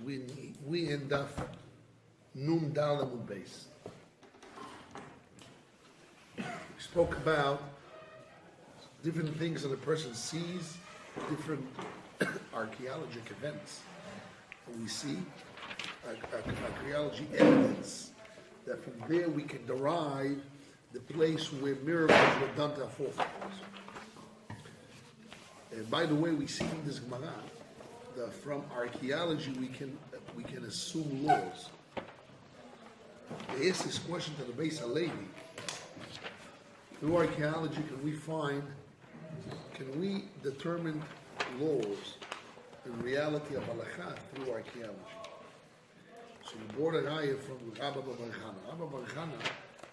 we end up Nun Dal Amud Beis. We spoke about different things that a person sees, different archaeological events. And we see archaeology evidence that from there we can derive the place where miracles were done to our forefathers. And by the way, we see in this Gemara that from archaeology we can assume laws. They asked this question to the Beis HaLevi. Through archaeology, can we determine laws and reality of halakha through archaeology? So we brought a raya from Rabbi Berachot. Rabbi Berachot,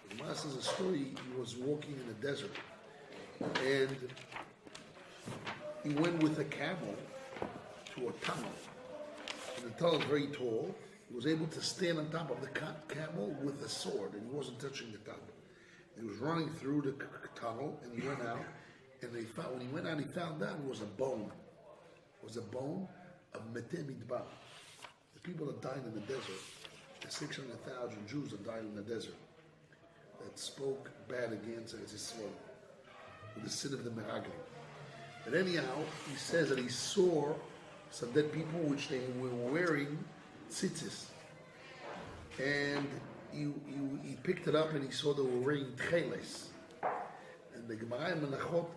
the Gemara says a story. He was walking in the desert, and he went with a camel to a tunnel. And the tunnel is very tall. He was able to stand on top of the camel with a sword, and he wasn't touching the top. He was running through the tunnel, and he went out. And when he went out, he found out it was a bone. It was a bone of Metei Midbar. The people that died in the desert, the 600,000 Jews that died in the desert, that spoke bad against Yisrael, with the sin of the Meraglim. But anyhow, he says that he saw some dead people which they were wearing tzitzis. And he picked it up and he saw they were wearing tcheles. And the Gemara in Berachot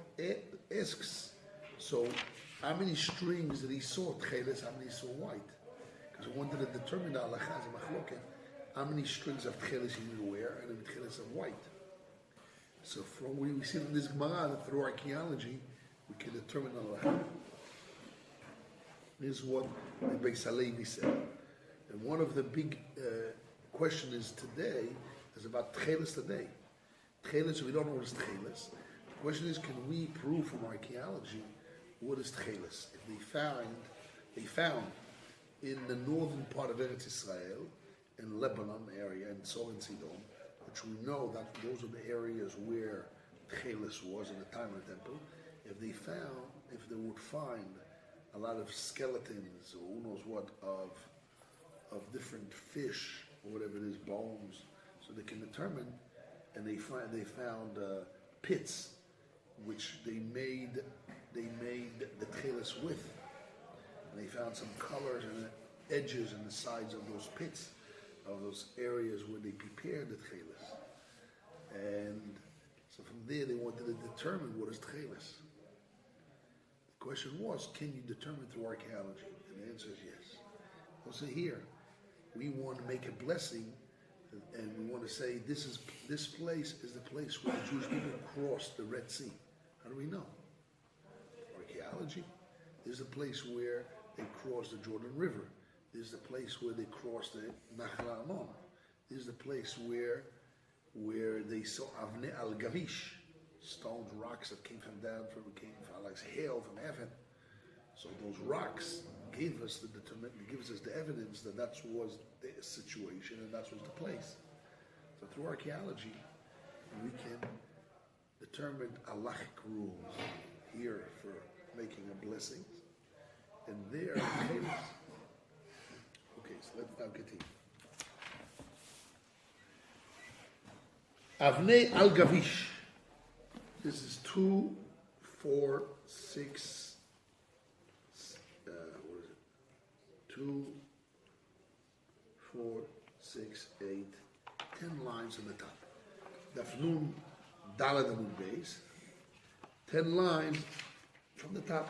asks, so how many strings did he saw tcheles, how many saw white? Because he wanted to determine the halakha as a machloket, how many strings of tcheles he would wear and the tcheles of white. So from what we see in this Gemara, that through archaeology, we can determine the halakha. This is what the Beis HaLevi said. And one of the big questions today is about tcheles today. Tcheles, we don't know what is tcheles. The question is, can we prove from archaeology what is tcheles? If they found in the northern part of Eretz Israel, in Lebanon area, and so in Sidon, which we know that those are the areas where tcheles was in the time of the temple. If they would find a lot of skeletons or who knows what of different fish or whatever it is, bones, so they can determine. And they found pits which they made the tcheles with. And they found some colors and edges in the sides of those pits, of those areas where they prepared the tcheles. And so from there they wanted to determine what is tcheles. The question was, can you determine through archaeology? And the answer is yes. Also here, we want to make a blessing, and we want to say this place is the place where the Jewish people crossed the Red Sea. How do we know? Archaeology. This is the place where they crossed the Jordan River. This is the place where they crossed the Nachal Amon. This is the place where they saw Avnei al Gavish, stones, rocks that came like hail from heaven. So those rocks gave us gives us the evidence that was the situation and that was the place. So through archaeology, we can determine halachic rules here for making a blessing, and there. Okay, so let's now continue. Avnei al Gavish. This is 2, 4, 6. What is it? 2, 4, 6, 8, 10 lines on the top. Dafnun Dalad Amud Beis. 10 lines from the top.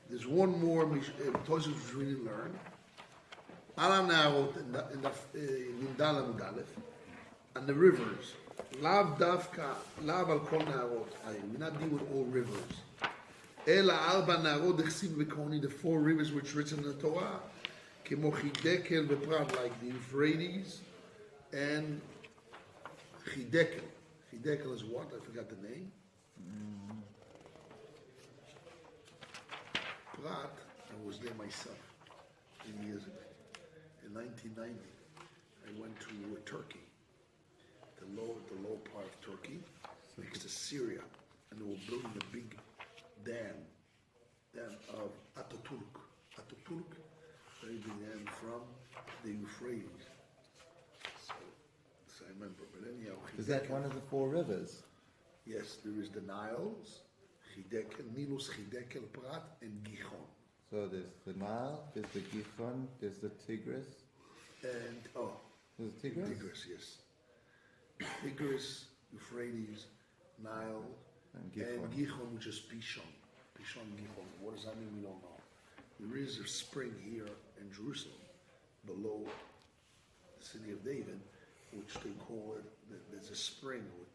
There's one more Tosfos which we didn't learn. Alam Narot in Nindal Amud Aleph, and the rivers. Lav Davka, Lav Al Kol Narot. We not deal with all rivers. Ela Arba Narot Dechsiv V'Koni, the 4 rivers which are written in the Torah, Kemo Chidekel V'Prat, like the Euphrates and Chidekel. Chidekel is what? I forgot the name. Prat, I was there myself 10 years ago. In 1990, I went to Turkey, the low part of Turkey, next to Syria, and they were building a big dam dam of Ataturk. Ataturk, very big dam from the Euphrates. So I remember, but anyhow. Is that one of the four rivers? Yes, there is the Niles, Nilus, Chidekel, Prat, and Gihon. So there's the Nile, there's the Gihon, there's the Tigris. And, There's the Tigris? Tigris, yes. Tigris, Euphrates, Nile, and Gihon, which is Pishon. Pishon, Gihon. What does that mean? We don't know. There is a spring here in Jerusalem, below the city of David, which they call it, there's a spring with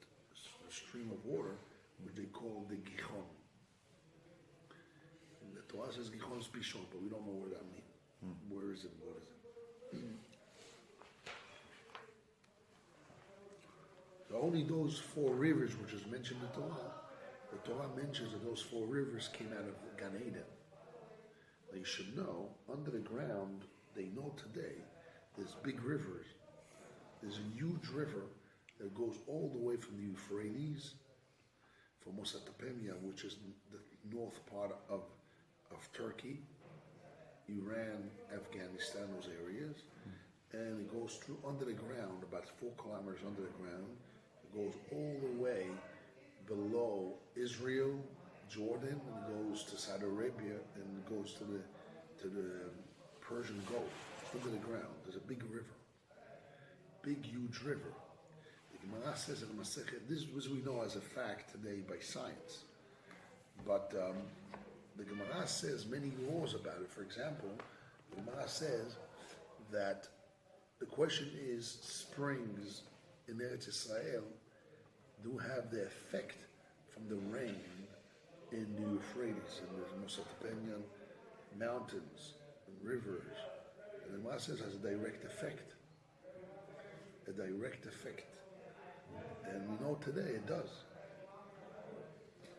a stream of water, which they call the Gihon. And the Torah says Gihon is Pishon, but we don't know where that means. Where is it? What is it? So only those four rivers, which is mentioned in the Torah mentions that those four rivers came out of Gan Eden. Now you should know, under the ground, they know today, there's big rivers. There's a huge river that goes all the way from the Euphrates, from Mesopotamia, which is the north part of Turkey, Iran, Afghanistan, those areas, and it goes through under the ground, about 4 kilometers under the ground. It goes all the way below Israel, Jordan, and it goes to Saudi Arabia, and it goes to the Persian Gulf, under the ground. There's a big river, big huge river. The Gemara says in the Masechet, this was we know as a fact today by science, but the Gemara says many laws about it. For example, the Gemara says that the question is springs in Eretz Israel do have the effect from the rain in the Euphrates and the Mesopotamian mountains and rivers. And the Gemara says it has a direct effect. A direct effect. And we know today it does.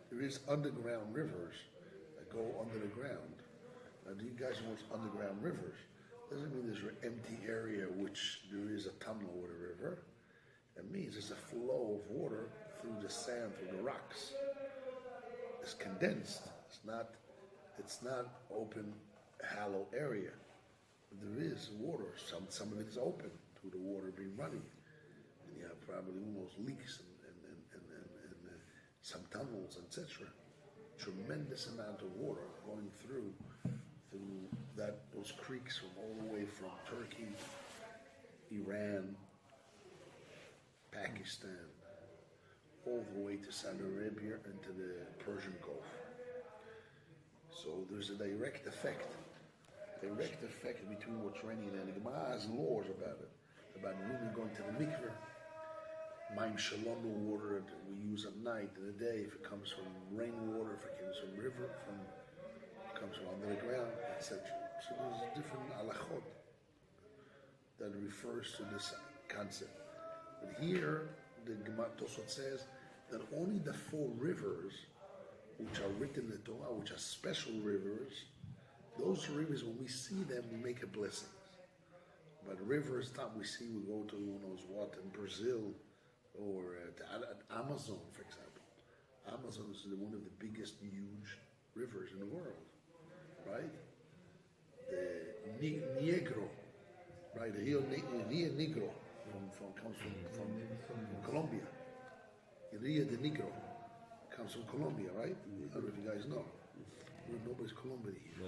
There is underground rivers that go under the ground. Now, do you guys know what's underground rivers? Doesn't mean there's an empty area which there is a tunnel with a river. It means there's a flow of water through the sand, through the rocks. It's condensed. It's not open, hollow area. There is water. Some of it is open through the water being running. And you have probably almost leaks and some tunnels, etc. Tremendous amount of water going through those creeks from all the way from Turkey, Iran, Pakistan, all the way to Saudi Arabia and to the Persian Gulf. So there's a direct effect between what's raining and the Gemara has laws about it, about women going to the mikveh, Maim Shalom, water that we use at night and the day, if it comes from rainwater, if it comes from river, it comes from under the ground, etc. So there's different halachot that refers to this concept. But here, the Gemara Tosot says that only the 4 rivers which are written in the Torah, which are special rivers, those rivers, when we see them, we make a blessing. But rivers that we see, we go to who knows what, in Brazil, or at Amazon, for example. Amazon is one of the biggest, huge rivers in the world, right? The Negro, right? The Rio Negro comes from Colombia. Rio de Negro comes from Colombia, right? I don't know if you guys know. Nobody's Colombian here.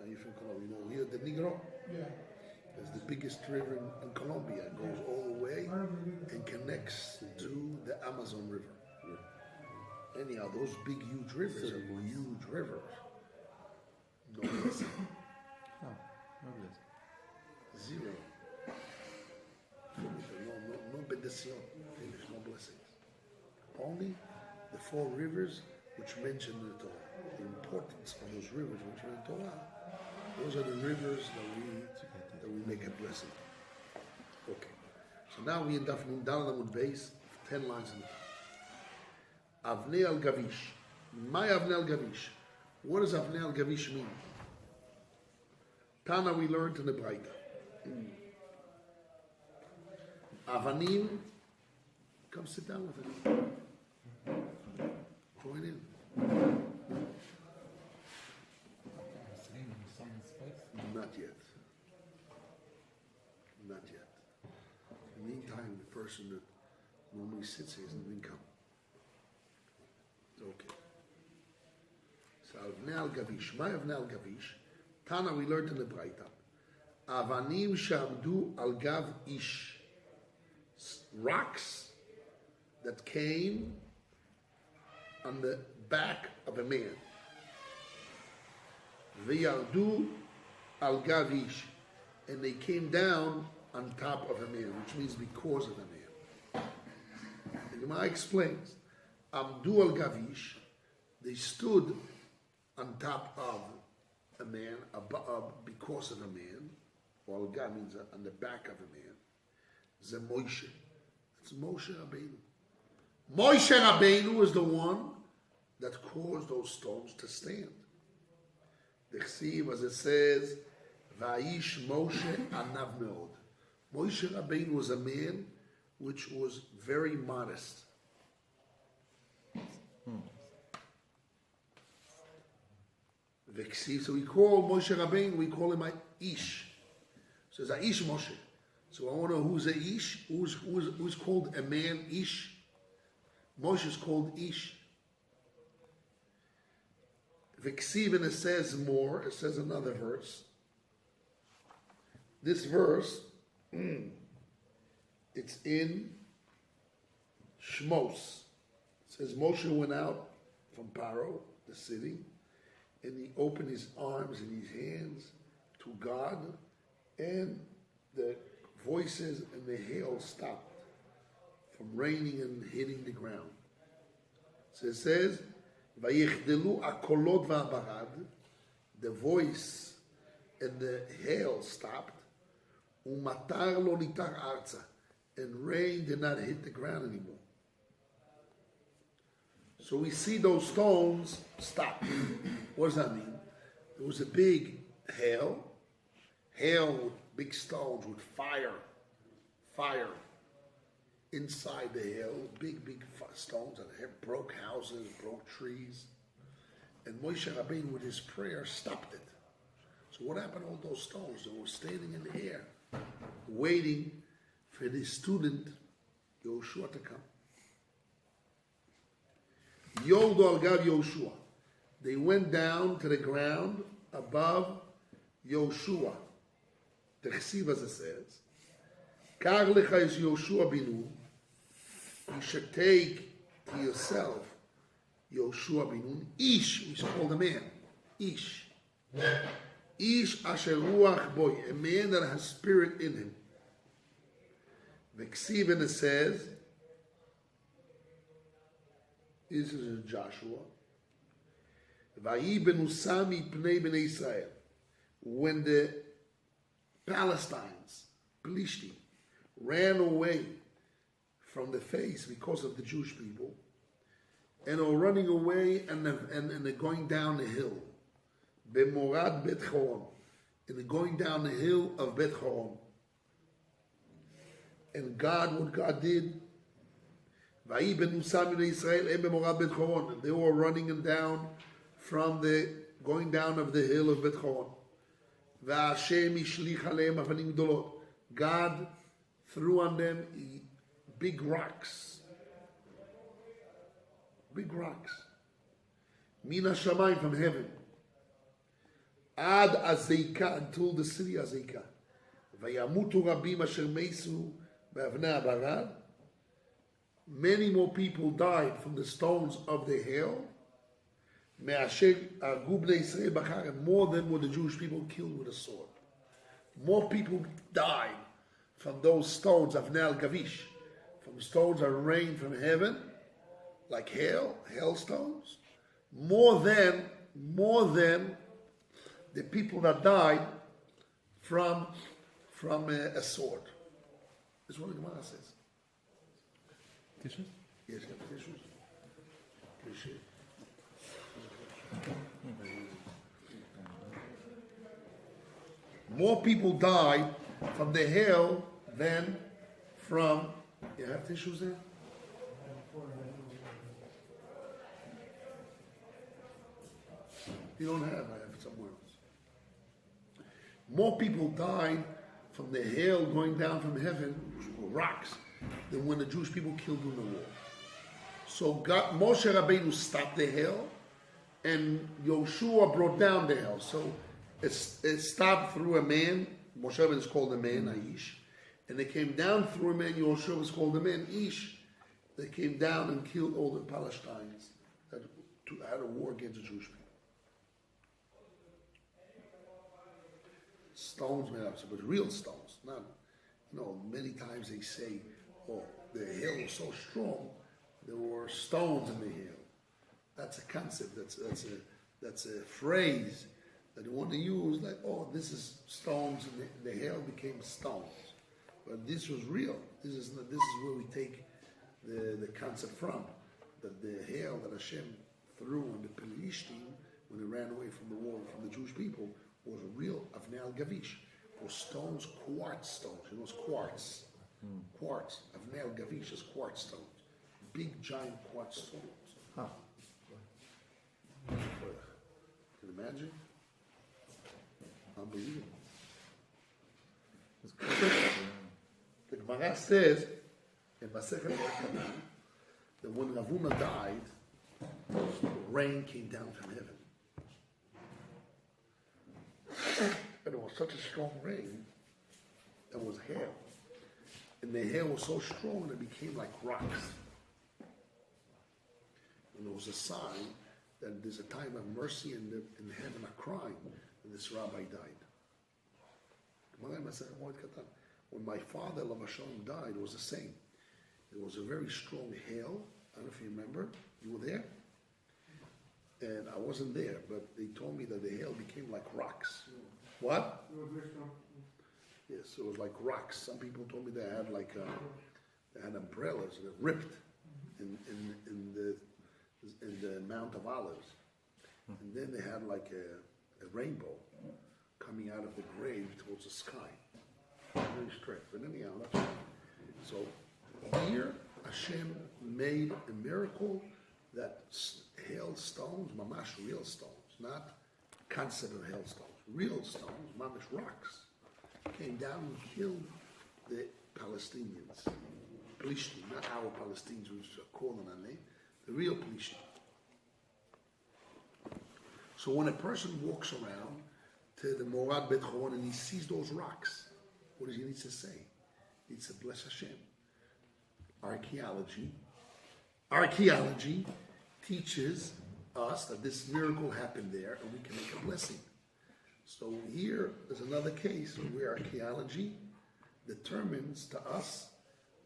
Are you from Colombia? You know Rio de Negro? Yeah. It's the biggest river in Colombia. It goes all the way and connects to the Amazon River. Yeah. Anyhow, those big, huge rivers are huge rivers. No blessing. Oh, no blessing. Zero. No bendición. There's no blessings. Only the 4 rivers which mention in the Torah. The importance of those rivers which are in the Torah. Those are the rivers that we make a blessing. Okay. So now we in Daf Nun Dalet base, 10 lines in there. Avnei al Gavish. My Avnei al Gavish. What does Avnei al Gavish mean? Tana we learned in the Braita. Avanim, come sit down with him. Join in. Not yet. In the meantime, the person that normally sits here hasn't even come. Okay. So Avnei al Gavish. My Avnei al Gavish. Tana, we learned in the Braita. Avanim shamdu al gav ish. Rocks that came on the back of a man. V'yardu al gav ish. And they came down on top of a man, which means because of a man. The Gemara explains, Amdu al Gavish, they stood on top of a man, because of a man, or al Gav means on the back of a man. Ze Moshe. It's Moshe Rabbeinu. Moshe Rabbeinu is the one that caused those stones to stand. The Chsiv, as it says, Vayish Moshe anav meod. Moshe Rabbeinu was a man which was very modest. So we call Moshe Rabbeinu, we call him a Ish. So it's a Ish Moshe. So I want to know who's a Ish, who's called a man Ish. Moshe is called Ish. V'ksiv, and it says more, it says another verse. This verse, it's in Shmos. It says Moshe went out from Paro, the city, and he opened his arms and his hands to God, and the voices and the hail stopped from raining and hitting the ground. So it says, Vayichdelu akolot va'barad, the voice and the hail stopped, umatar lo nitar arza, and rain did not hit the ground anymore. So we see those stones stop. What does that mean? There was a big hail with big stones with fire inside the hail, big stones that broke houses, broke trees. And Moshe Rabbeinu with his prayer stopped it. So what happened to all those stones? They were standing in the air, waiting for the student, Yoshua, to come. Yoldo al gav Yoshua. They went down to the ground above Yoshua. The Chsiv, as it says, Kar lecha is Yoshua binu. You should take to yourself Yoshua binu. Ish, we should call the man. Ish. Ish asher ruach boy. A man that has spirit in him. The Chsiv, and it says, this is in Joshua. When the Palestinians, Plishti, ran away from the face because of the Jewish people, and are running away and they're going down the hill, Bemorad Bet Choron, and they're going down the hill of Bet Choron. And what God did, they were running and down from going down of the hill of Bet Choron. God threw on them big rocks. Mina Shamayim, from heaven. Ad Azeka, until the city Azeka. Vayamutu Rabim asher meisu be'avnei abarad. Many more people died from the stones of the hail, more than were the Jewish people killed with a sword. More people died from those stones of Avnei al Gavish, from stones that rained from heaven, like hailstones, more than the people that died from a sword. That's what the Gemara says. Tissues? Yes, you have tissues. Appreciate it. More people died from the hail than from. You have tissues there? You don't have. I have it somewhere else. More people died from the hail going down from heaven, rocks, than when the Jewish people killed in the war. So Moshe Rabbeinu stopped the hail, and Yoshua brought down the hail. So it stopped through a man. Moshe Rabbeinu is called a man, Aish, and it came down through a man. Yoshua was called a man, Ish. They came down and killed all the Palestinians that had a war against the Jewish people. Stones made up, but real stones, not, many times they say, oh, the hail was so strong, there were stones in the hail. That's a concept, that's a phrase that they want to use, like, oh, this is stones, and the hail became stones. But this was real. This is where we take the concept from, that the hail that Hashem threw on the Pelishtim when they ran away from the war from the Jewish people was real Avnei al Gavish, or stones, quartz stones. It's quartz. Quartz. Avnei al Gavish is quartz stones. Big, giant quartz stones. Huh. Can you imagine? Unbelievable. The Gemara says in Masechet Berachot that when Ravuna died, rain came down from heaven. And it was such a strong rain, it was hail. And the hail was so strong that it became like rocks. And it was a sign that there's a time of mercy and heaven are crying, and this rabbi died. When my father, Lavashon, died, it was the same. It was a very strong hail. I don't know if you remember. You were there? And I wasn't there, but they told me that the hail became like rocks. What? Yes, it was like rocks. Some people told me they had they had umbrellas that ripped in the Mount of Olives, and then they had like a rainbow coming out of the grave towards the sky, very straight. But anyhow, that's right. So here Hashem made a miracle that hailstones, mamash real stones, not concept of hailstones, real stones, mamash rocks, came down and killed the Palestinians. Plishtim, not our Palestinians, which are calling on name, the real Plishtim. So when a person walks around to the Morad Bet Choron and he sees those rocks, what does he need to say? He needs to bless Hashem. Archaeology teaches us that this miracle happened there and we can make a blessing. So here is another case where archaeology determines to us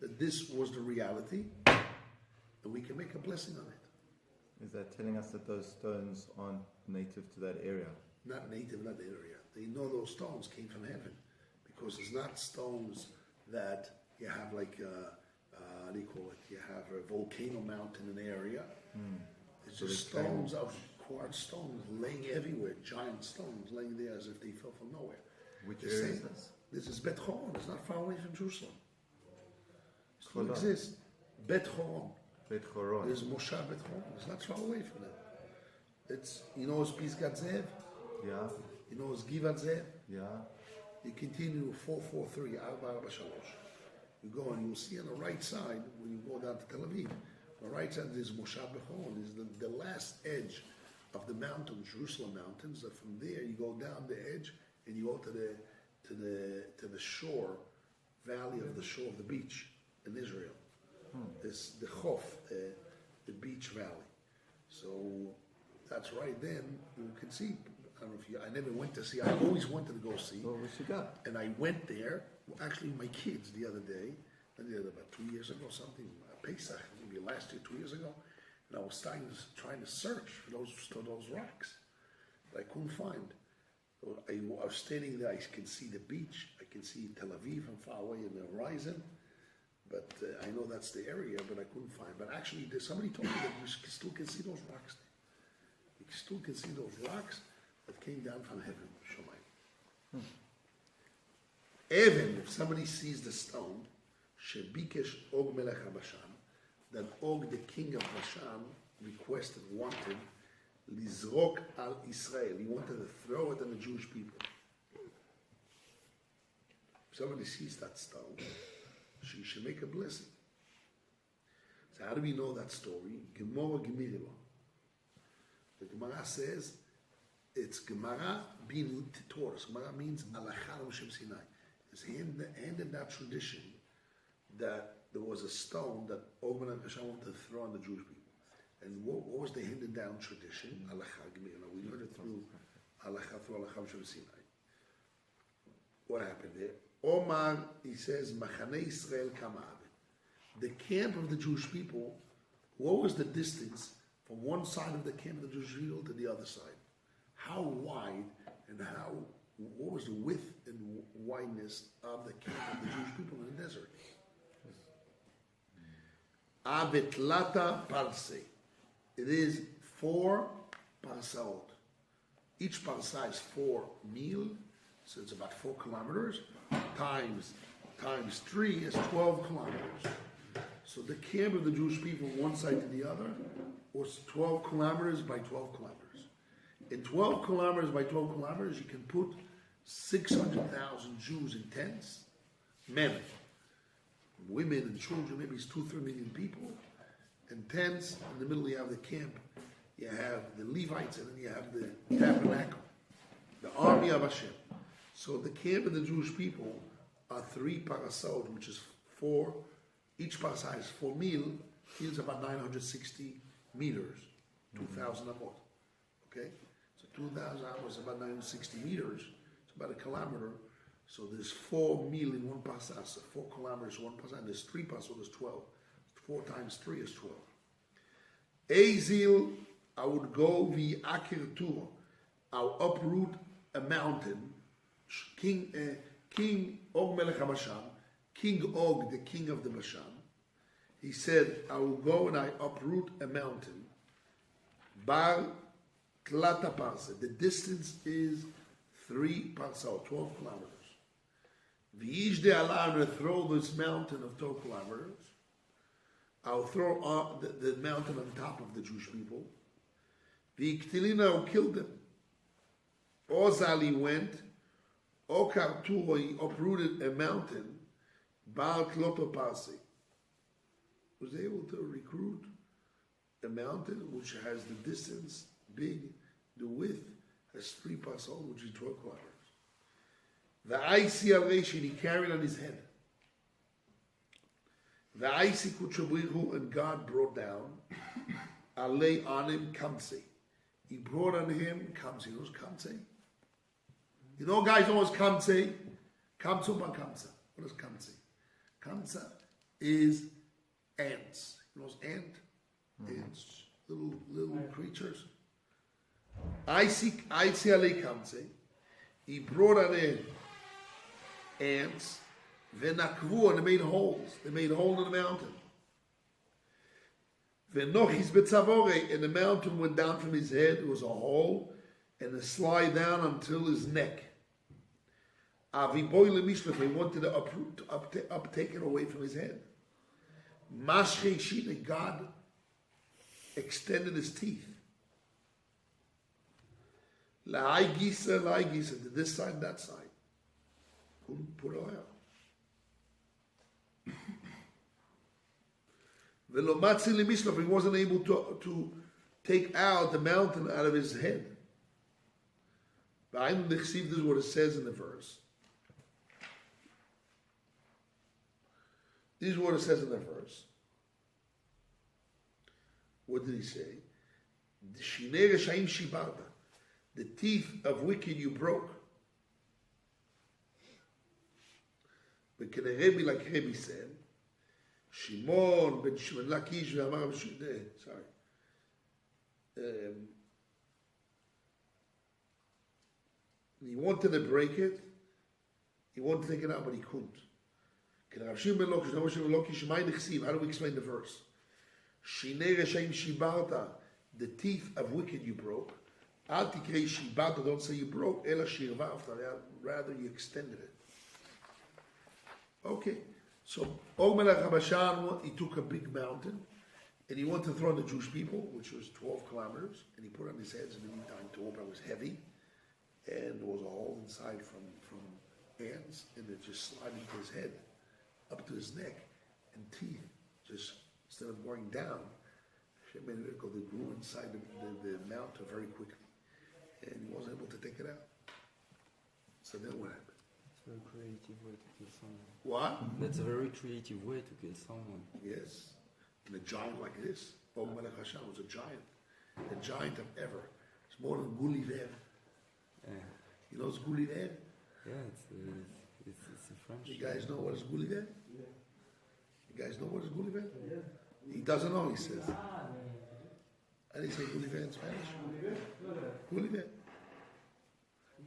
that this was the reality and we can make a blessing on it. Is that telling us that those stones aren't native to that area? Not native, not the area. They know those stones came from heaven because it's not stones that you have like, how do you call it? You have a volcano mountain in an area. It's just stones of quartz stones laying everywhere, giant stones laying there as if they fell from nowhere. Which area is this? This is Bet Choron. It's not far away from Jerusalem. It still exists. Bet Choron. Bet Choron. There's Moshav Bet Choron. It's not far away from it. It's, it's Pisgat Zev? Yeah. It's Givat Zev? Yeah. You continue 443, Arba Arba Shalosh. You go and you'll see on the right side, when you go down to Tel Aviv, on the right side there's Moshav Bet Choron. Is the last edge of the mountain, Jerusalem mountains. That from there you go down the edge and you go to the shore, valley of the shore of the beach in Israel. This the Chof, the beach valley. So that's right. Then you can see. I don't know if I never went to see. I always wanted to go see. Well, what you got? And I went there. Actually, my kids the other day, about 2 years ago, something Pesach, maybe last year, 2 years ago, and I was trying to search for those rocks that I couldn't find. So I was standing there. I can see the beach. I can see Tel Aviv from far away in the horizon. But I know that's the area, but I couldn't find. But actually, somebody told me that you still can see those rocks there. You still can see those rocks that came down from heaven, Shomayim. Even if somebody sees the stone, Shebikesh Og Melech HaBashan, that Og, the king of Bashan, requested, wanted, Lizrok al Israel. He wanted to throw it on the Jewish people. somebody sees that stone, she should make a blessing. So how do we know that story? Gemara Gemirila. The Gemara says it's Gemara being Torah. Gemara means Alachah Moshe Sinai. It's handed that tradition that there was a stone that Og Ben Hashem wanted to throw on the Jewish people. And what was the handed down tradition? Alachah Gemirila. We learned it through Alachah Moshe Sinai. What happened there? Omar, he says, Machane Israel Kamav. The camp of the Jewish people, what was the distance from one side of the camp of the Jewish people to the other side? How wide and what was the width and wideness of the camp of the Jewish people in the desert? Avetlata Parse. It is 4 parsaot. Each parsa is 4 mil, so it's about 4 kilometers. Times 3 is 12 kilometers. So the camp of the Jewish people from one side to the other was 12 kilometers by 12 kilometers. In 12 kilometers by 12 kilometers, you can put 600,000 Jews in tents, men, women and children, maybe it's 2-3 million people, and tents. In the middle you have the camp, you have the Levites, and then you have the tabernacle, the army of Hashem. So the camp of the Jewish people are 3 parasot, which is 4. Each parasah is 4 mil, is about 960 meters, 2,000 amot. Okay, so 2,000 amot is about 960 meters. It's about a kilometer. So there's 4 mil in one parasah. So 4 kilometers one parasah. And there's 3 parasah. So there's 12. 4 times 3 is 12. Azil, I would go via Akir Tur. I'll uproot a mountain. King Og Melech HaBashan, King Og, the king of the Bashan, he said, I will go and I uproot a mountain. Bar Tlata Parsa. The distance is 3 parsa, 12 kilometers. V'yish de Allah, and I throw this mountain of 12 kilometers. I'll throw the mountain on top of the Jewish people. V'iktilina, I'll kill them. Ozali went. Okartur, he uprooted a mountain. Baal Kloto Parsi was able to recruit a mountain which has the distance big, the width has 3 parasol, which is 12 kilometers. The Aisi al Reshin he carried on his head. The Aisi Kuchabrihu, and God brought down Alei on him Kamse. He brought on him Kamse. You know Kamse? You know, guys, always Kamse. Kamse ba Kamse. What is Kamse? Kamse is ants. You know, ant? Ants. Little creatures. I see Ale Kamse. He brought on in ants. Venakvu, and they made holes. They made a hole in the mountain. Venochis betzavore, and the mountain went down from his head. It was a hole, and it slid down until his neck. Aviboy lemishlef, he wanted to uptake it away from his head. Mashche shina, God extended his teeth. La'ai gisa, to this side, that side. Couldn't put it out. Velomatzi lemishlef, he wasn't able to take out the mountain out of his head. This is what it says in the verse. This is what it says in the verse. What did he say? The teeth of wicked you broke. But can a Rebbe, like Rebbe said, Shimon ben Shimon Lakish ve'amar sorry. He wanted to break it. He wanted to take it out, but he couldn't. How do we explain the verse? The teeth of wicked you broke. Don't say you broke. Rather you extended it. Okay. So Og Melech HaBashan, he took a big mountain and he wanted to throw on the Jewish people, which was 12 kilometers, and he put it on his heads in the meantime to hope it was heavy. And there was a hole inside from ants, and it just slid into his head, up to his neck, and teeth just, instead of going down, Hashem made a miracle. They grew inside the mountain very quickly, and he wasn't able to take it out. So then what happened? It's a very creative way to kill someone. What? That's a very creative way to kill someone. Yes. And a giant like this. Og Melech Hashem was a giant. The giant of ever. It's more than Gulliver. Yeah, You know what's Gulliver? yeah, it's a French. You guys know what is Gulliver? You guys know what is Gulliver? He doesn't know, he says. How do you say Gulliver in Spanish? Gulliver.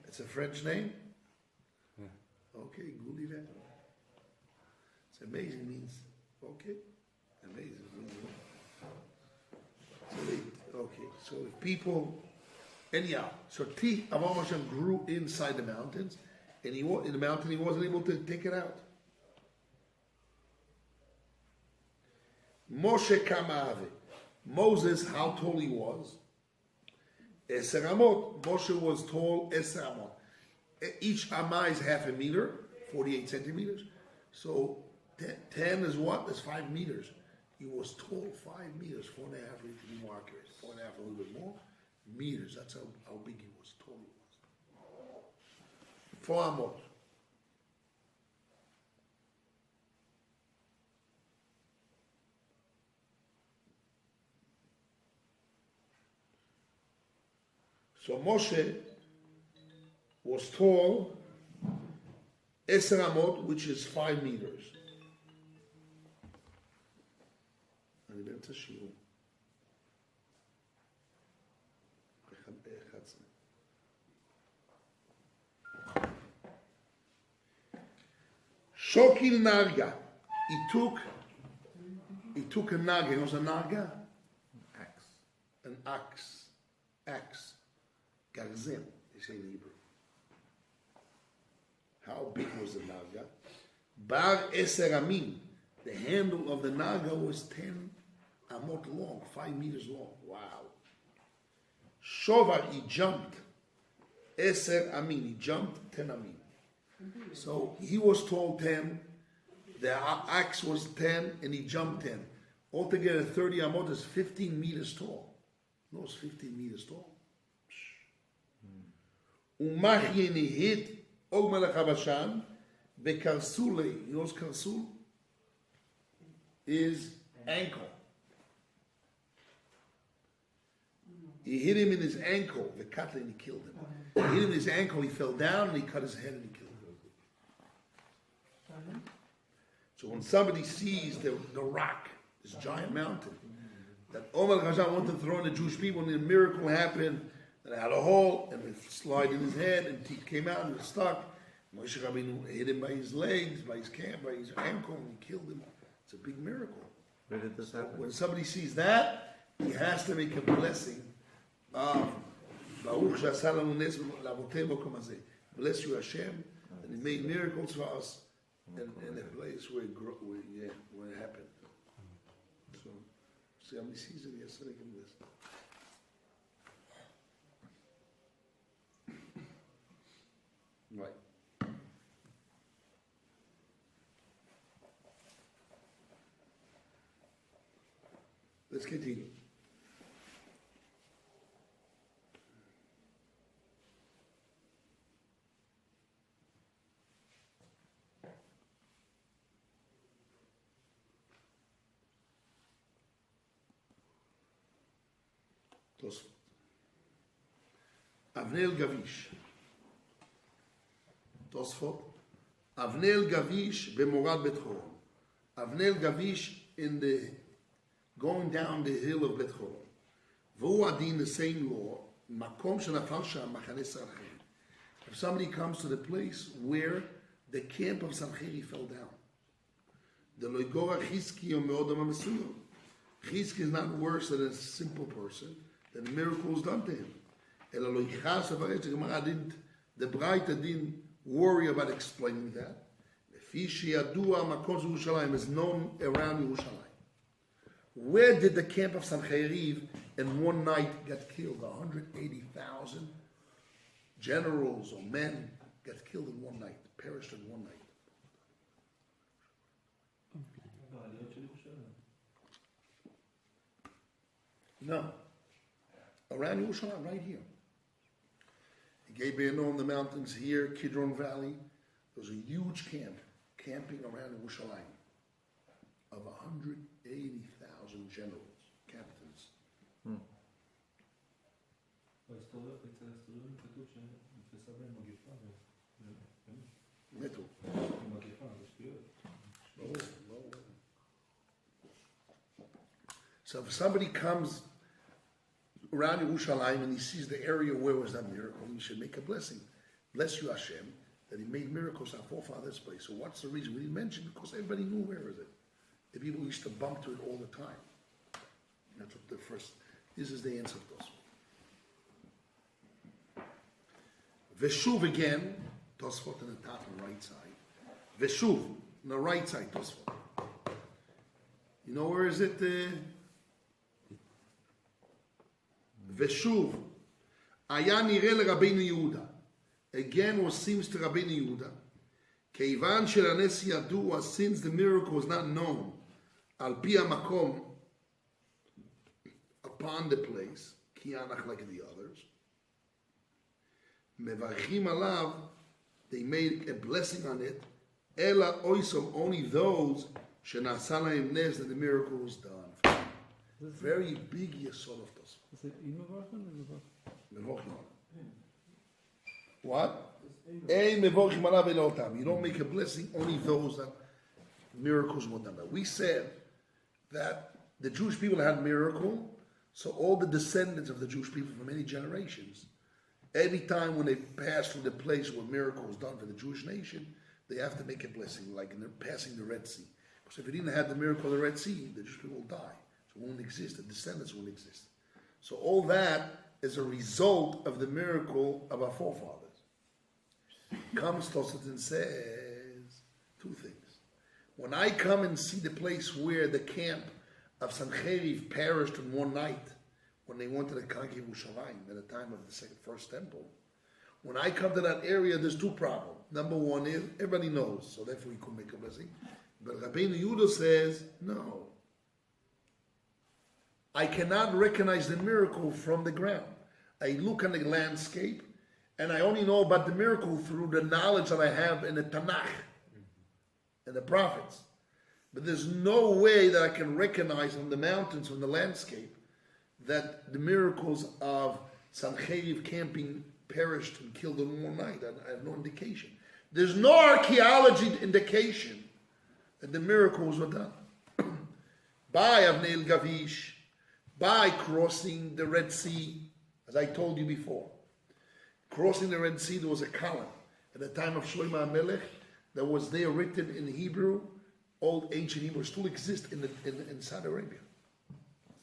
It's a French name? Yeah. Okay, Gulliver. It's amazing, means, okay. Amazing. So if people, anyhow, so teeth of Hashem grew inside the mountains, and in the mountain he wasn't able to take it out. Moshe Kamave, Moses, how tall he was. Eser Amot, Moshe was tall, Eser Amot. Each Amah is half a meter, 48 centimeters. So 10 is what? That's 5 meters. He was tall 5 meters, 4.5 to be more accurate. 4.5, a little bit more meters. That's how big he was, tall he was. 4 amot. So Moshe was tall, Eser amot, which is 5 meters. אני באמצע שיעור. Shokil Narga. He took a naga. You know what's a naga? Axe. An axe. Axe. Garzel, they say in Hebrew. How big was the naga? Bar Eser Amin. The handle of the naga was 10 amot long, 5 meters long. Wow. Shovar, he jumped. Eser Amin, he jumped 10 amin. So he was tall 10, the axe was 10, and he jumped 10. Altogether 30 amot is 15 meters tall. No, it's 15 meters tall. Umachye hit Og Melech Habashan, Bekarsule, you know what's karsul? Is ankle. He hit him in his ankle, the cutler, and he killed him. He hit him in his ankle, he fell down, and he cut his head, and he killed him. So when somebody sees the rock, this giant mountain, that Omar Khazan wanted to throw in the Jewish people, and a miracle happened, and it had a hole, and it slid in his head, and teeth came out, and it was stuck. Moshe Rabbeinu hit him by his legs, by his ankle, and he killed him. It's a big miracle. Where did this happen? When somebody sees that, he has to make a blessing of Baruch Shasar Lanu Nes L'Avotenu Kol Hazeh. Bless you, Hashem, and He made miracles for us in the place where it happened. So, see how many seasons yesterday can this. Right. Let's continue. Tosfot. Avnei Gavish. Tosfot. Avnei Gavish b'Morad Bet Horon. Avnei Gavish in the going down the hill of Bet Horon. V'hu adin, the same law. Makom shenafal sham machane Sancheri. If somebody comes to the place where the camp of Sancheri fell down, the loigora Chizki or me'odam ha'mesuyom. Chizki is not worse than a simple person. That the miracle was done to him. The Braita didn't worry about explaining that. Yerushalayim is known around Yerushalayim. Where did the camp of Sancheriv in one night get killed? 180,000 generals or men got killed in one night. perished in one night. No. Around Yerushalayim, right here. Gebeno in the mountains here, Kidron Valley. There was a huge camp, camping around Yerushalayim, of 180,000 generals, captains. מתו. So if somebody comes around Yerushalayim and he sees the area where was that miracle, he should make a blessing. Bless you, Hashem, that he made miracles our forefathers' place. So what's the reason? We didn't mention it because everybody knew where is it. The people used to bump to it all the time. That's what the first, this is the answer to those. Veshuv again, Tosfot on the top and right side. Veshuv, on the right side, Tosfot. You know where is it? Veshuv, היה נראה לרבינו יהודה. Again, what seems to Rabbeinu Yehuda, כיוון שלנס ידוע, since the miracle was not known, על פי המקום, upon the place, כי אנחנו like the others, מברכים עליו, they made a blessing on it, אלא oisom, only those שנעשה להם נס, that the miracle was done. Very big yesod of this. Is it Imavarchan or Mevorchim. What? Ein mevorchim alav elotam. You don't make a blessing, only those that miracles were done. We said that the Jewish people had miracle, so all the descendants of the Jewish people for many generations, every time when they pass through the place where miracle was done for the Jewish nation, they have to make a blessing, like in passing the Red Sea. Because if it didn't have the miracle of the Red Sea, the Jewish people will die. So it won't exist, the descendants won't exist. So all that is a result of the miracle of our forefathers. Comes Tosfot and says two things. When I come and see the place where the camp of Sancheriv perished in one night, when they wanted to conquer Yerushalayim at the time of the first temple, when I come to that area, there's two problems. Number one is, everybody knows, so therefore we couldn't make a blessing. But Rabbeinu Yehuda says, no. I cannot recognize the miracle from the ground. I look on the landscape, and I only know about the miracle through the knowledge that I have in the Tanakh and the prophets. But there's no way that I can recognize on the mountains, from the landscape, that the miracles of Sancheriv camping perished and killed in one night. I have no indication. There's no archaeology indication that the miracles were done. By Avnei Gavish, by crossing the Red Sea, as I told you before. Crossing the Red Sea, there was a column. At the time of Shlomo HaMelech, that was there written in Hebrew, old ancient Hebrew, still exists in Saudi Arabia.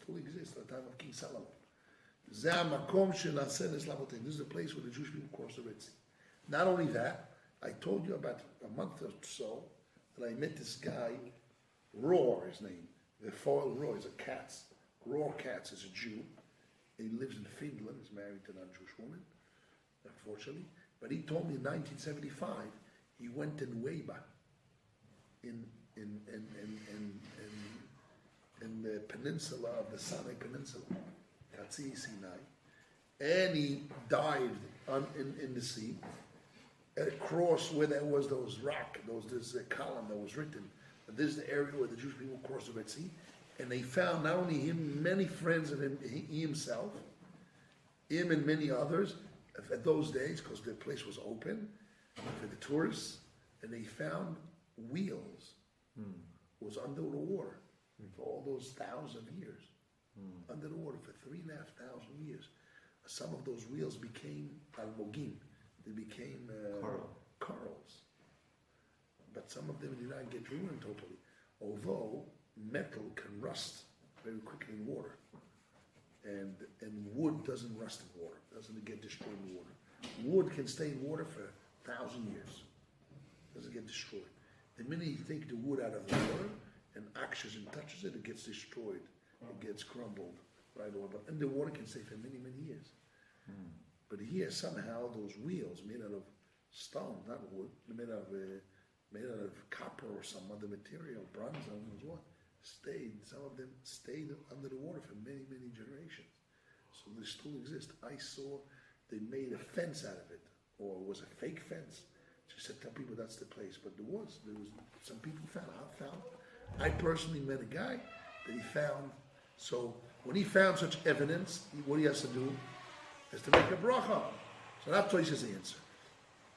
Still exists at the time of King Solomon. This is the place where the Jewish people crossed the Red Sea. Not only that, I told you about a month or so that I met this guy, Rohr, his name. The foil Rohr is a Katz. Rohr Katz is a Jew. He lives in Finland. He's married to a non-Jewish woman, unfortunately. But he told me in 1975 he went in Weber in the peninsula of the Sinai Peninsula, Katzi Sinai, and he dived in the sea across where there was those rock, this column that was written. This is the area where the Jewish people crossed the Red Sea, and they found not only him, many friends of him, he himself, him and many others at those days, because the place was open for the tourists, and they found wheels. Was under the water for all those 1,000 years. Under the water for 3,500 years. Some of those wheels became almogim. They became corals. But some of them did not get ruined totally. Although metal can rust very quickly in water. And wood doesn't rust in water. Doesn't get destroyed in water. Wood can stay in water for 1,000 years. Doesn't get destroyed. The minute you take the wood out of the water and oxygen touches it, it gets destroyed. It gets crumbled right over. But in the water can stay for many, many years. But here somehow those wheels made out of stone, not wood, made out of copper or some other material, bronze, I don't know what, some of them stayed under the water for many, many generations. So they still exist. I saw they made a fence out of it, or it was a fake fence. Just said, tell people that's the place. But there was some people found. I personally met a guy that he found. So when he found such evidence, what he has to do is to make a bracha. So that's twice his answer.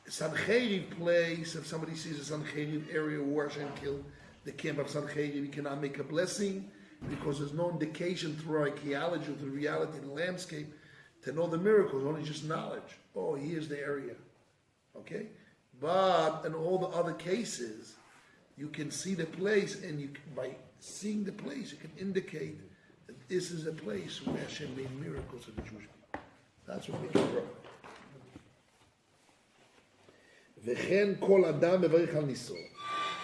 A Sancheriv place, if somebody sees a Sancheriv area where Hashem killed the camp of Sancheriv, he cannot make a blessing because there's no indication through archaeology or through reality in the landscape to know the miracles, only just knowledge. Oh, here's the area. Okay? But in all the other cases, you can see the place, and by seeing the place, you can indicate that this is a place where Hashem made miracles for the Jewish people. That's what we can draw. V'chen kol adam mevarich al niso.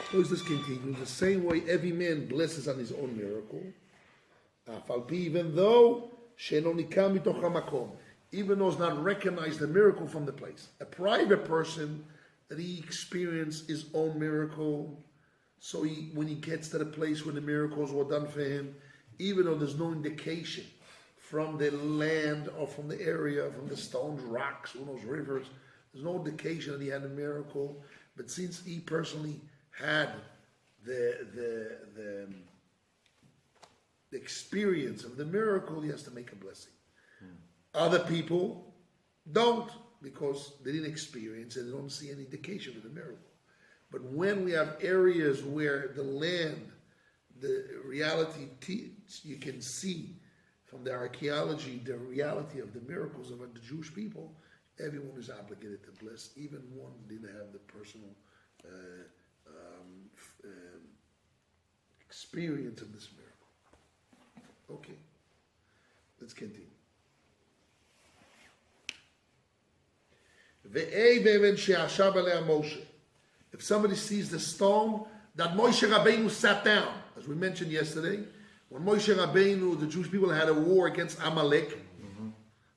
How does this continue? The same way every man blesses on his own miracle. Even though even though it's not recognized the miracle from the place. A private person that he experienced his own miracle, so when he gets to the place where the miracles were done for him, even though there's no indication from the land or from the area, from the stones, rocks, who knows, rivers, there's no indication that he had a miracle, but since he personally had the experience of the miracle, he has to make a blessing. Other people don't, because they didn't experience it, they don't see any indication of the miracle. But when we have areas where the land, the reality, you can see from the archaeology the reality of the miracles of the Jewish people, everyone is obligated to bless, even one didn't have the personal experience of this miracle. Okay, let's continue. If somebody sees the stone that Moshe Rabbeinu sat down, as we mentioned yesterday, when Moshe Rabbeinu, the Jewish people had a war against Amalek,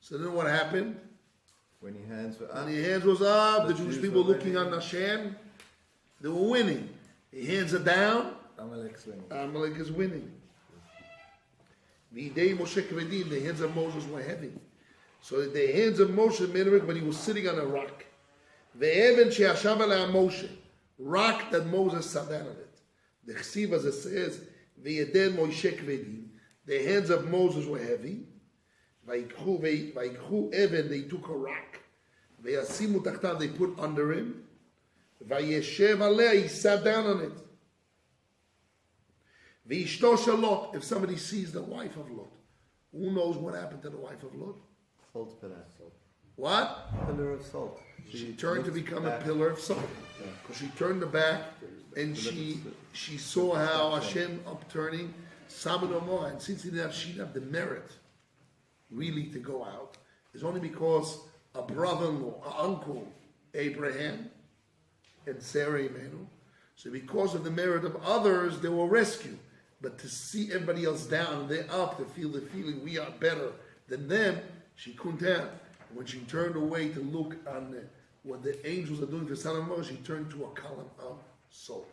so then what happened? When your hands were up, the Jewish people looking on Hashem, they were winning. The hands are down, Amalek is winning. The hands of Moses were heavy. So the hands of Moshe made it when he was sitting on a rock. Moshe, rock that Moses sat down on it. The Yeshiva, as it says, the hands of Moses were heavy. They took a rock. They put under him. He sat down on it. If somebody sees the wife of Lot, who knows what happened to the wife of Lot? salt pillar. What? Pillar of salt. She turned to become a pillar of salt. Because she turned her back and she saw how Hashem upturning Sodom and Gomorrah. And since she didn't have the merit really to go out, it's only because a brother-in-law, an uncle, Abraham, and Sarah Emmanuel. So because of the merit of others, they were rescued. But to see everybody else down and they're up, to feel the feeling we are better than them, she couldn't have. When she turned away to look on what the angels are doing for Sodom and Gomorrah, she turned to a column of salt.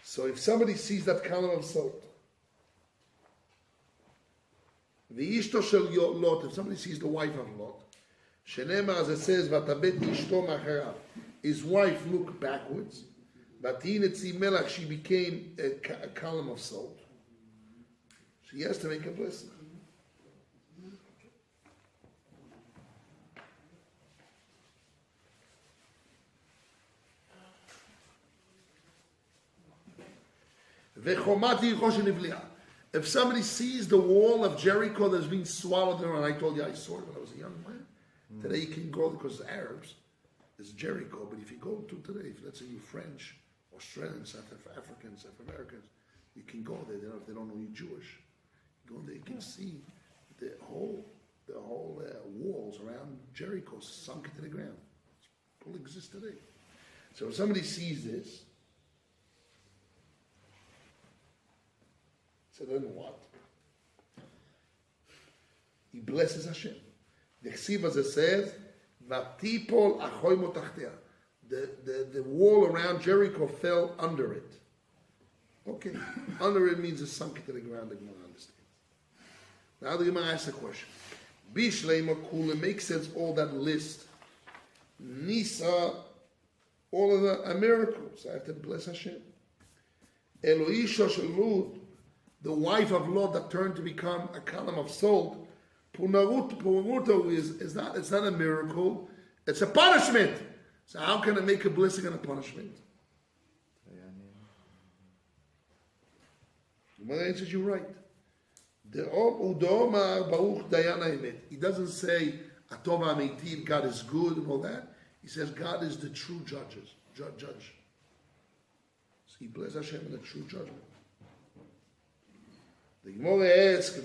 So if somebody sees that column of salt, the ishto shel Lot, if somebody sees the wife of Lot, Shenema, as it says, Vatabet ishto macharav, his wife looked backwards, but she became a column of salt. She has to make a blessing. If somebody sees the wall of Jericho that's being swallowed in, and I told you I saw it when I was a young man. Today you can go because it's Arabs. It's Jericho, but if you go to today, if let's say you're French, Australians, South Africans, South Americans, you can go there. They don't know you're Jewish. You go there, you can see the whole walls around Jericho sunk into the ground. It still exists today. So if somebody sees this, so then what? He blesses Hashem. The Yeshiva, as it says, Vatipol achoy motachtea. The wall around Jericho fell under it. Okay, under it means it sunk into the ground. The Gemara understands. Now the Gemara asks a question. Bishleima kula makes sense. All that list. Nisa, all of them are miracles. I have to bless Hashem. Eloisha Shalud, the wife of Lot that turned to become a column of salt. Punaruto is not. It's not a miracle. It's a punishment. So how can I make a blessing and a punishment? The Gemara answers you right. He doesn't say Atova Meitiv, God is good and all that. He says God is the true judge. So he bless Hashem in the true judgment. The Gemara asks,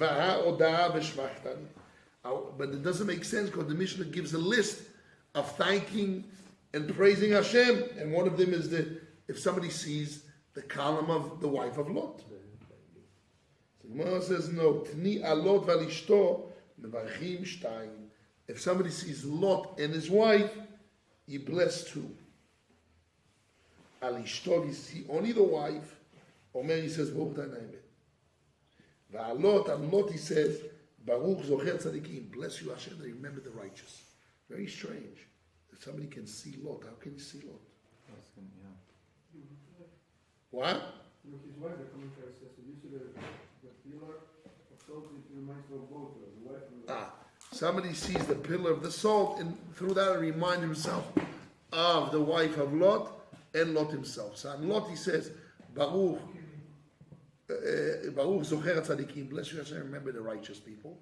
but it doesn't make sense because the Mishnah gives a list of thanking and praising Hashem, and one of them is if somebody sees the column of the wife of Lot. The Gemara says no. Tni alot valishto mevarchim shtayim. If somebody sees Lot and his wife, he bless two. Alishto, he see only the wife. Omer, he says Baruch Danaimet. Va'alot, and Lot, he says Baruch Zocher Tzadikim. Bless you, Hashem, that you remember the righteous. Very strange. If somebody can see Lot, how can you see Lot? What? His wife, the commentary says, you see the pillar of salt, it reminds me of Botzer, the wife of the... Somebody sees the pillar of the salt, and through that he reminds himself of the wife of Lot and Lot himself. So on Lot he says, Baruch Zocher Tzadikim, bless you Hashem, remember the righteous people.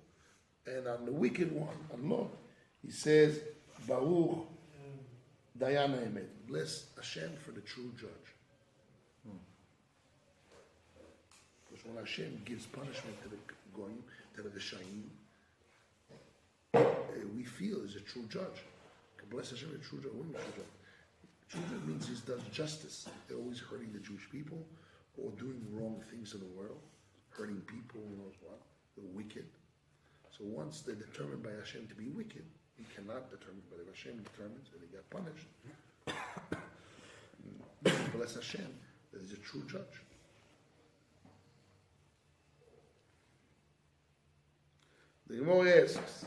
And on the wicked one, on Lot, he says, Baruch Dayan Emet, bless Hashem for the true judge. Because when Hashem gives punishment to the Goyim, to the Rishayim, we feel is a true judge. Bless Hashem, a true judge. What is a true judge? True judge means he does justice. They're always hurting the Jewish people or doing wrong things in the world, hurting people, who knows what. They're wicked. So once they're determined by Hashem to be wicked, he cannot determine, but if Hashem determines and they get punished, bless Hashem, that is a true judge. The Gemara asks,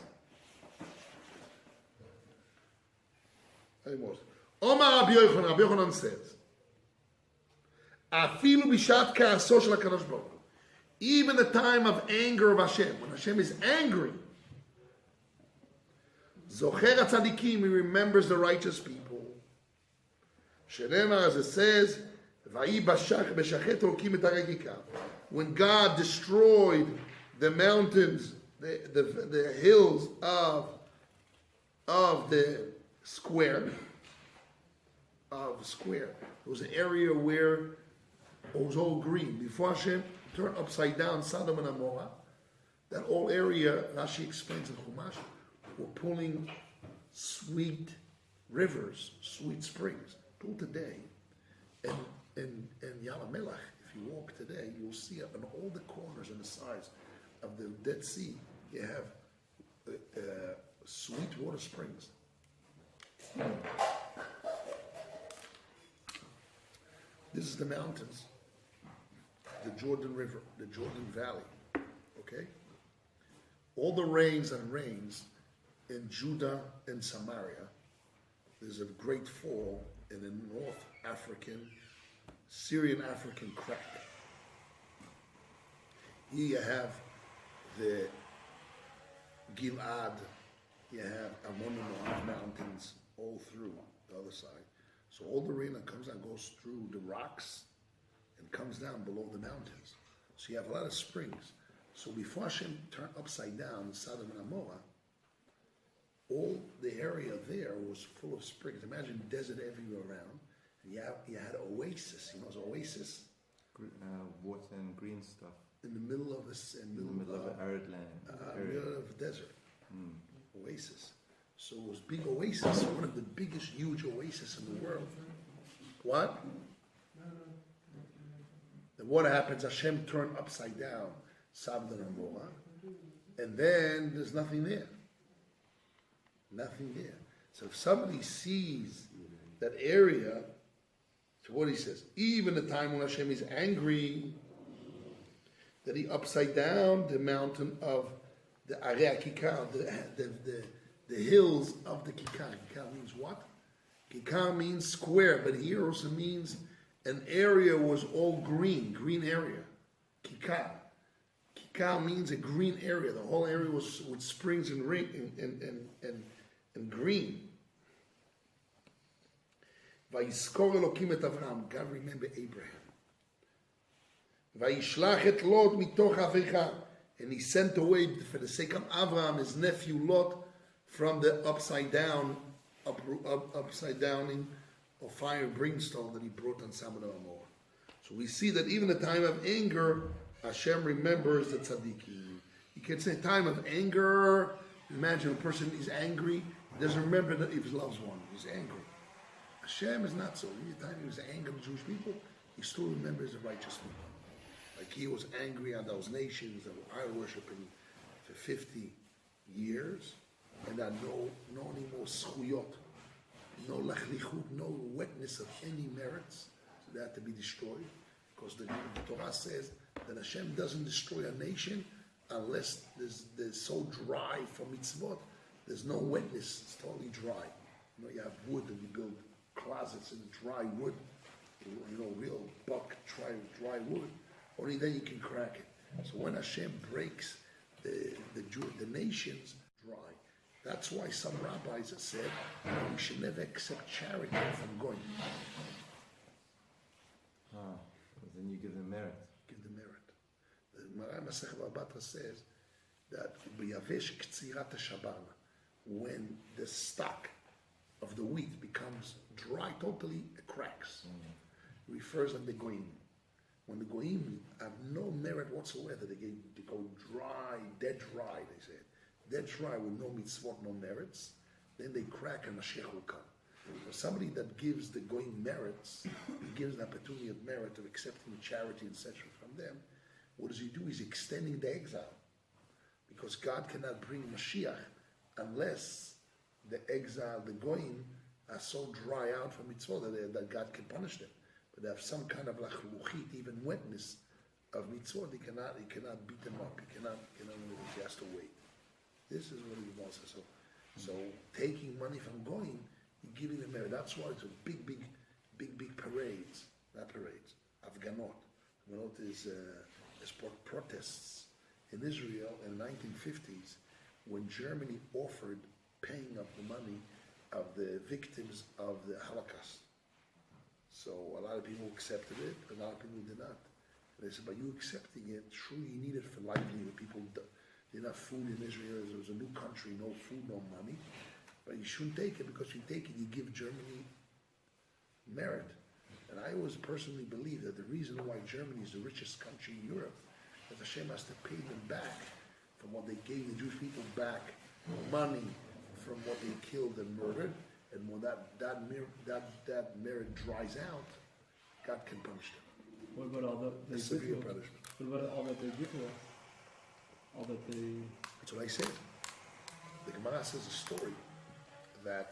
Omar Rabbi Yochanan says, Afilu bishat ka'aso shel HaKadosh Baruch Hu. Even the time of anger of Hashem, when Hashem is angry, Zocher HaTzadikim, he remembers the righteous people. Shenema, as it says, V'ayi bashach b'shachet hokim et ha'regika. When God destroyed the mountains, the hills of the square, there was an area where it was all green. Before Hashem turned upside down Sodom and Gomorrah, that whole area, Rashi explains in Chumash, were pulling sweet rivers, sweet springs. Till today, in Yam Melech, if you walk today, you'll see up in all the corners and the sides of the Dead Sea, you have sweet water springs. This is the mountains, the Jordan River, the Jordan Valley, okay? All the rains in Judah and Samaria. There's a great fall in the North African, Syrian African crack. Here you have the Gilad, you have Ammon and Moab mountains all through the other side. So all the rain that comes down goes through the rocks and comes down below the mountains. So you have a lot of springs. So before Hashem turned upside down in Sodom and Gomorrah, all the area there was full of springs. Imagine desert everywhere around. And you had oasis. You know, it's oasis. Water and green stuff. In the middle of of arid land. Middle of the desert. Oasis. So it was big oasis, one of the biggest huge oasis in the world. What? Then what happens? Hashem turned upside down Sodom and Gomorrah, and then there's nothing there. Nothing there. So if somebody sees that area, so what he says, even the time when Hashem is angry, that he upside down the mountain of the Area Kikar, the hills of the Kikar. Kikar means what? Kikar means square, but here also means an area was all green area. Kikar. Kikar means a green area. The whole area was with springs and green. Vayiskor Elokim et Avraham. God remembered Abraham. Vayishlach et Lot mitoch Avecha. And he sent away, for the sake of Avraham, his nephew Lot, from the upside downing of fire and brimstone that he brought on Sodom and Gomorrah. So we see that even the time of anger, Hashem remembers the tzaddikim. You can say time of anger. Imagine a person is angry, he doesn't remember that if he loves one, he's angry. Hashem is not so. In the time he was angry at the Jewish people, he still remembers the righteous people. Like he was angry on those nations that were idol worshiping for 50 years, and that no anymore schuyot, no lachlichut, no wetness of any merits, so they had to be destroyed. Because the Torah says that Hashem doesn't destroy a nation unless there's so dry for mitzvot. There's no wetness, it's totally dry. You know, you have wood and you build closets in dry wood, real buck dry wood. Only then you can crack it. So when Hashem breaks the nations dry, that's why some rabbis have said we should never accept charity from going. Because then you give them merit. Give the merit. The Gemara Masechet Botzer says that b'yavesh k'tzirat hashabana, when the stock of the wheat becomes dry, totally it cracks. It refers on the goyim. When the goyim have no merit whatsoever, they go dry, dead dry, they say. Dead dry with no mitzvot, no merits, then they crack and Mashiach will come. So somebody that gives the goyim merits, gives an opportunity of merit of accepting charity, etc. from them, what does he do? He's extending the exile. Because God cannot bring Mashiach unless the exile, the goyim, are so dry out from mitzvot that God can punish them. But they have some kind of lachluchit, even wetness of mitzvot. He cannot beat them up. He has to wait. This is what he wants. So taking money from goyim, you're giving them merit. That's why it's a big parades. Not parades. Afganot. Afganot is protests in Israel in the 1950s when Germany offered paying up the money of the victims of the Holocaust. So a lot of people accepted it, a lot of people did not. And they said, by you accepting it, true, you need it for livelihood. People didn't have food in Israel. It was a new country, no food, no money. But you shouldn't take it, because if you take it, you give Germany merit. And I always personally believe that the reason why Germany is the richest country in Europe is that Hashem has to pay them back from what they gave the Jewish people back, money from what they killed and murdered. And when that merit dries out, God can punish them. What about all that they Severe give to us? punishment. What about all that they give to us? All that they... That's what I said. The Gemara says a story that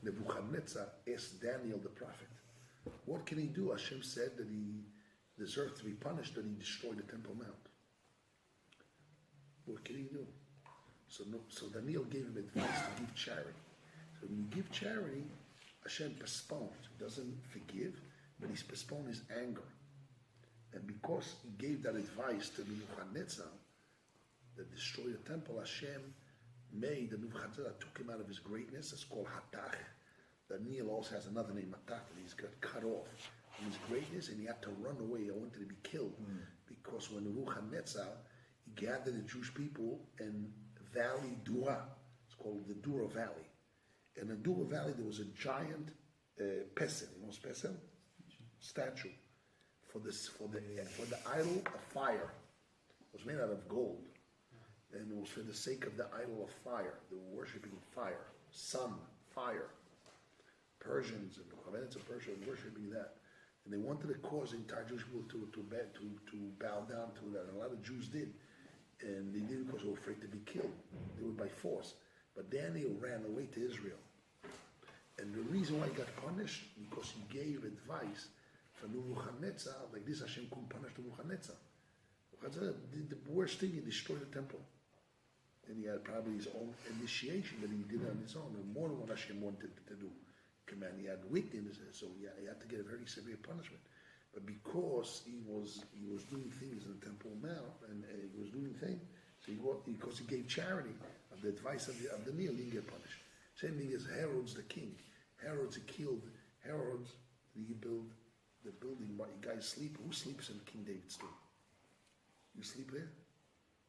Nebuchadnezzar asked Daniel the prophet, what can he do? Hashem said that he deserved to be punished, that he destroyed the Temple Mount. What can he do? So Daniel gave him advice to give charity. So when you give charity, Hashem postpones. He doesn't forgive, but he's postponed his anger. And because he gave that advice to Nebuchadnezzar, that destroyed the temple, Hashem made the Nebuchadnezzar, took him out of his greatness. It's called Hatach. Daniel also has another name, Hatach, and he's got cut off from his greatness, and he had to run away. He wanted to be killed because when Nebuchadnezzar, he gathered the Jewish people in Valley Dura. It's called the Dura Valley. In the Dura Valley, there was a giant pesel. You know pesel? Statue for the idol of fire. It was made out of gold, and it was for the sake of the idol of fire. They were worshiping fire, sun, fire. Persians and the Chavenites of Persia were worshiping that, and they wanted to cause the entire Jewish people to bow down to that. And a lot of Jews did. And they did it because they were afraid to be killed. They were by force. But Daniel ran away to Israel. And the reason why he got punished, because he gave advice for Nebuchadnezzar, like this Hashem couldn't punish Nebuchadnezzar. Nebuchadnezzar did the worst thing, he destroyed the temple. And he had probably his own initiation that he did on his own, and more than what Hashem wanted to do. Command, he had weakness, so he had to get a very severe punishment. But because he was doing things in the Temple Mount, and he was doing things, so because he gave charity of the advice of the meal, he didn't get punished. Same thing as Herod's the king. Herod's he killed. Herod's he built the building. While you guys sleep, who sleeps in King David's tomb? You sleep there?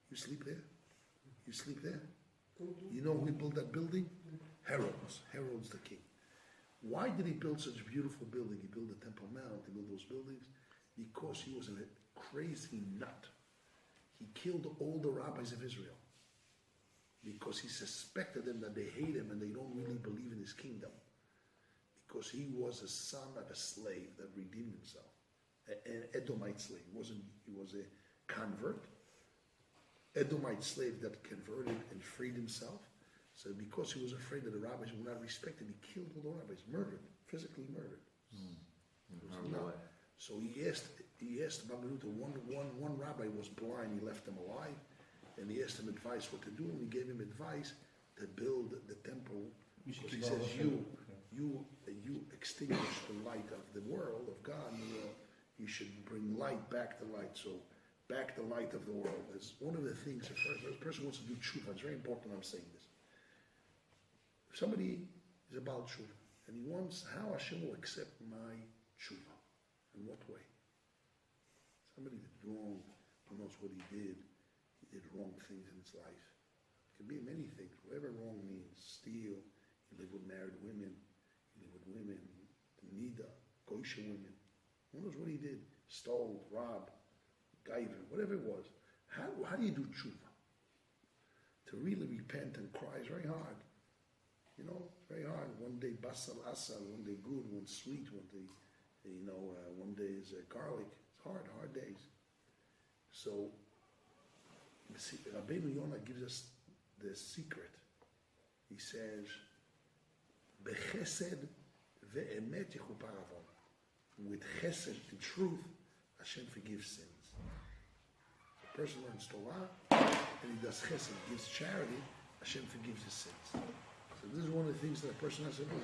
You sleep there? You sleep there? You know who built that building? Herod's. Herod's the king. Why did he build such a beautiful building? He built the Temple Mount, he built those buildings, because he was a crazy nut. He killed all the rabbis of Israel because he suspected them that they hate him and they don't really believe in his kingdom. Because he was a son of a slave that redeemed himself, an Edomite slave. He was a convert, Edomite slave that converted and freed himself. So because he was afraid that the rabbis would not respect him, he killed all the rabbis, physically murdered. So he asked Babanuta, one rabbi was blind, he left him alive, and he asked him advice what to do, and he gave him advice to build the temple. Because he says, you extinguish the light of the world, of God, you should bring light back to light. So back the light of the world. It's one of the things, if a person wants to do tshuva, it's very important I'm saying this. If somebody is about tshuva, and he wants how Hashem will accept my tshuva, in what way? Somebody did wrong, who knows what he did wrong things in his life. It can be many things, whatever wrong means. Steal, you live with married women, nida, kosher women. Who knows what he did? Stole, robbed, gaiva, whatever it was. How do you do tshuva? To really repent and cry is very hard. You know, very hard. One day basal asal, one day good, one sweet, one day, one day is garlic. It's hard days. So, Rabbeinu Yonah gives us the secret. He says, "Bechesed ve'emet yechupar avon." With chesed and truth, Hashem forgives sins. A person learns Torah and he does chesed, gives charity, Hashem forgives his sins. So this is one of the things that a person has to do.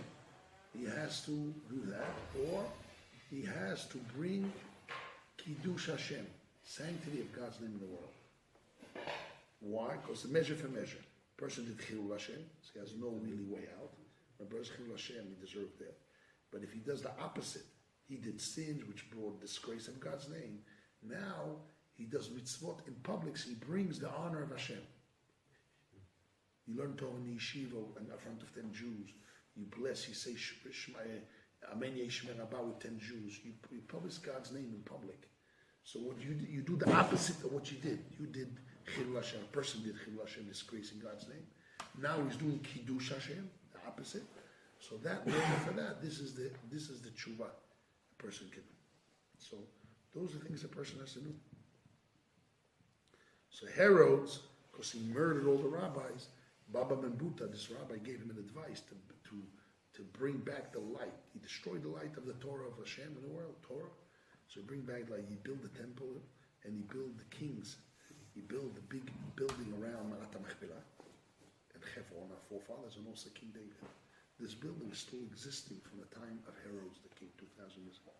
He has to do that, or he has to bring Kiddush Hashem, sanctity of God's name in the world. Why? Because the measure for measure. A person did Chilul Hashem, so he has no really way out. When a person Chilul Hashem, he deserved that. But if he does the opposite, he did sins which brought disgrace of God's name. Now he does mitzvot in public, so he brings the honor of Hashem. You learn Torah in the Yeshiva in front of 10 Jews. You bless, you say Amen Yeshivah Rabbi with 10 Jews. You publish God's name in public. So what you do the opposite of what you did. You did Chilul Hashem. A person did Chilul Hashem, disgracing God's name. Now he's doing Kiddush Hashem, the opposite. So that for that, this is the tshuva a person can do. So those are things a person has to do. So Herod's, because he murdered all the rabbis, Baba Ben Buta, this rabbi, gave him an advice to bring back the light. He destroyed the light of the Torah of Hashem in the world, Torah. So he bring back light. He built the temple and he built the kings. He built the big building around Marat HaMachpelah and Hebron, our forefathers, and also King David. This building is still existing from the time of Herod's the king, 2,000 years ago.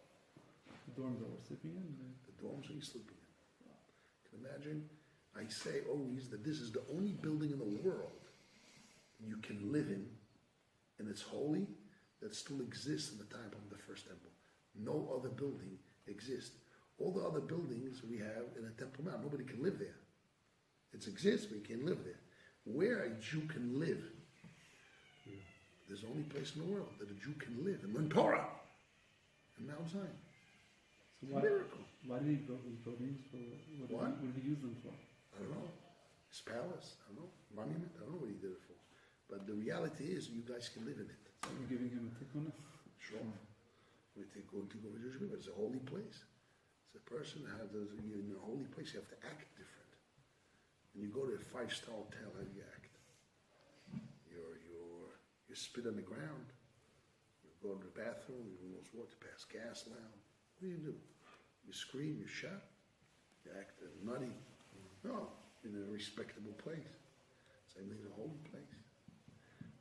The dorms that we're sleeping in? The dorms that he's sleeping in. Can you imagine? I say always that this is the only building in the world you can live in, and it's holy, that still exists in the time of the first temple. No other building exists. All the other buildings we have in a Temple Mount, nobody can live there. It exists, but you can't live there. Where a Jew can live, there's the only place in the world that a Jew can live and learn Torah in Mount Zion. So why did he build these buildings? What did he use them for? I don't know. His palace, I don't know. Monument, I don't know what he did it for. But the reality is, you guys can live in it. So you're giving him a tikkun? Sure. We take going to go to Yeshiva. It's a holy place. It's a person you're in a holy place. You have to act different. and you go to a 5-star hotel, how do you act? You spit on the ground. You go to the bathroom. You almost walk to pass gas loud. What do? You scream. You shout. You act nutty. No, in a respectable place. Same thing, a holy place.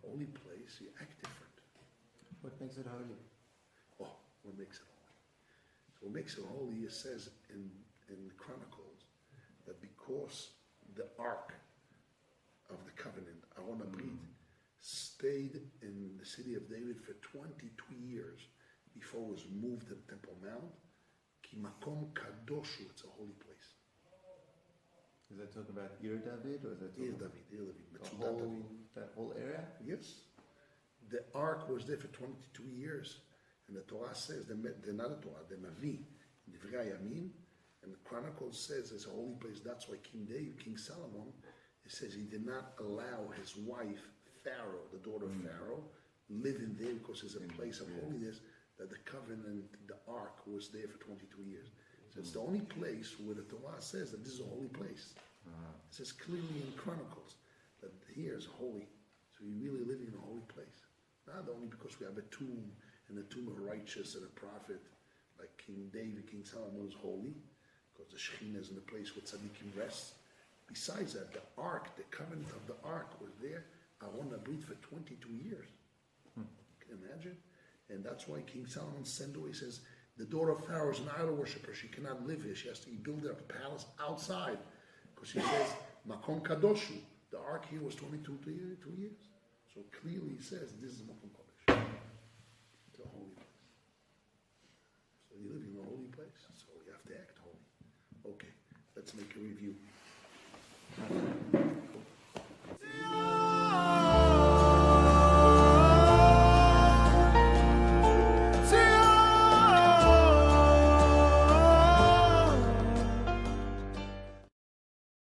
Holy place, you act different. What makes it holy? Oh, what makes it holy? So what makes it holy, it says in the Chronicles that because the Ark of the Covenant, Aron HaBrit, stayed in the city of David for 22 years before it was moved to the Temple Mount, Ki Makom Kadoshu, it's a holy place. Is that talking about Ir David or is that talking about that whole area? Yes. The Ark was there for 22 years. And the Torah says, they're not a Torah, they're Navi. In the Divrei Yamin, and the Chronicles says it's a holy place. That's why King Solomon, it says he did not allow his wife, Pharaoh, the daughter of Pharaoh, live in there because it's a place of holiness, that the covenant, the Ark, was there for 22 years. So it's the only place where the Torah says that this is a holy place. It says clearly in Chronicles that here is holy. So you're really living in a holy place. Not only because we have a tomb, and the tomb of a righteous and a prophet, like King David, King Solomon is holy, because the Shekhinah is in a place where tzaddikim rests. Besides that, the Ark, the covenant of the Ark was there, Aron HaBrit, for 22 years. Can you imagine? And that's why King Solomon sent away, he says, the daughter of Pharaoh is an idol worshiper. She cannot live here. She has to build a palace outside. Because he says, Makom Kadoshu. The Ark here was 22 years. So clearly he says, this is Makom Kadosh. It's a holy place. So you live in a holy place. So you have to act holy. Okay, let's make a review.